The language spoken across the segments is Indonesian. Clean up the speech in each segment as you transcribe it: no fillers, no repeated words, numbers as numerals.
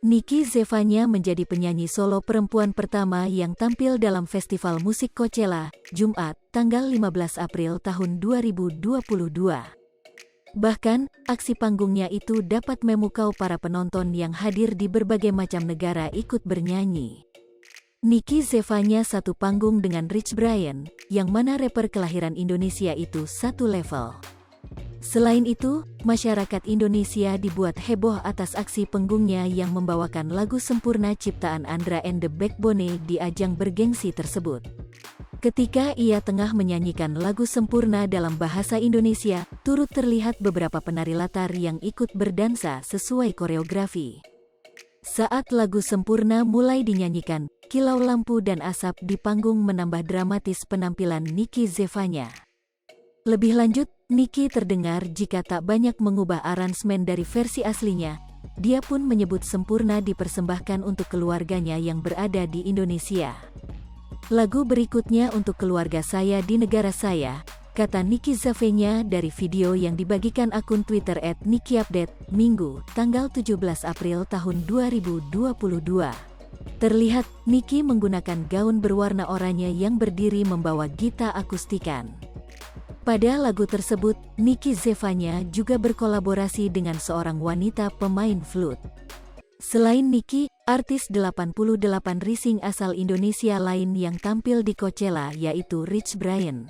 Nikki Zevanya menjadi penyanyi solo perempuan pertama yang tampil dalam Festival Musik Coachella, Jumat, tanggal 15 April tahun 2022. Bahkan, aksi panggungnya itu dapat memukau para penonton yang hadir di berbagai macam negara ikut bernyanyi. Nikki Zevanya satu panggung dengan Rich Brian, yang mana rapper kelahiran Indonesia itu satu level. Selain itu, masyarakat Indonesia dibuat heboh atas aksi panggungnya yang membawakan lagu Sempurna ciptaan Andra and the Backbone di ajang bergengsi tersebut. Ketika ia tengah menyanyikan lagu Sempurna dalam bahasa Indonesia, turut terlihat beberapa penari latar yang ikut berdansa sesuai koreografi. Saat lagu Sempurna mulai dinyanyikan, kilau lampu dan asap di panggung menambah dramatis penampilan Nikki Zevanya. Lebih lanjut, Nikki terdengar jika tak banyak mengubah aransemen dari versi aslinya. Dia pun menyebut Sempurna dipersembahkan untuk keluarganya yang berada di Indonesia. Lagu berikutnya untuk keluarga saya di negara saya, kata Nikki Zevanya dari video yang dibagikan akun Twitter @NikkiUpdate, Minggu, tanggal 17 April tahun 2022. Terlihat, Nikki menggunakan gaun berwarna oranye yang berdiri membawa gitar akustikan. Pada lagu tersebut, Nikki Zevanya juga berkolaborasi dengan seorang wanita pemain flute. Selain Nikki, artis 88 Rising asal Indonesia lain yang tampil di Coachella yaitu Rich Brian.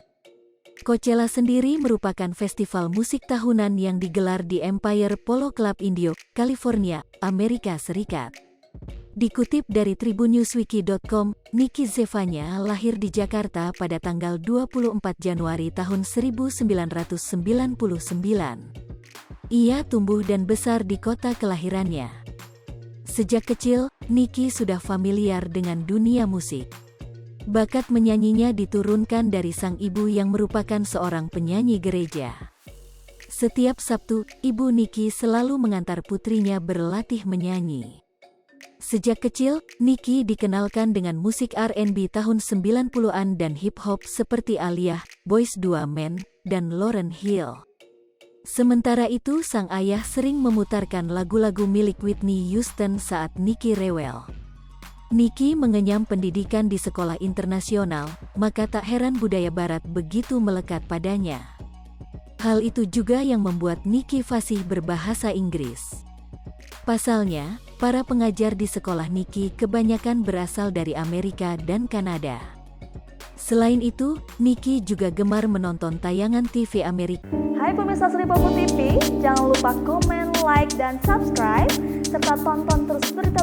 Coachella sendiri merupakan festival musik tahunan yang digelar di Empire Polo Club Indio, California, Amerika Serikat. Dikutip dari tribunnewswiki.com, Nikki Zevanya lahir di Jakarta pada tanggal 24 Januari tahun 1999. Ia tumbuh dan besar di kota kelahirannya. Sejak kecil, Nikki sudah familiar dengan dunia musik. Bakat menyanyinya diturunkan dari sang ibu yang merupakan seorang penyanyi gereja. Setiap Sabtu, ibu Nikki selalu mengantar putrinya berlatih menyanyi. Sejak kecil, Nikki dikenalkan dengan musik R&B tahun 90-an dan hip-hop seperti Aaliyah, Boyz II Men, dan Lauryn Hill. Sementara itu sang ayah sering memutarkan lagu-lagu milik Whitney Houston saat Nikki rewel. Nikki mengenyam pendidikan di sekolah internasional, maka tak heran budaya barat begitu melekat padanya. Hal itu juga yang membuat Nikki fasih berbahasa Inggris. Pasalnya, para pengajar di sekolah Nikki kebanyakan berasal dari Amerika dan Kanada. Selain itu, Nikki juga gemar menonton tayangan TV Amerika. Hai pemirsa Sri Popo TV, jangan lupa komen, like, dan subscribe, serta tonton terus berita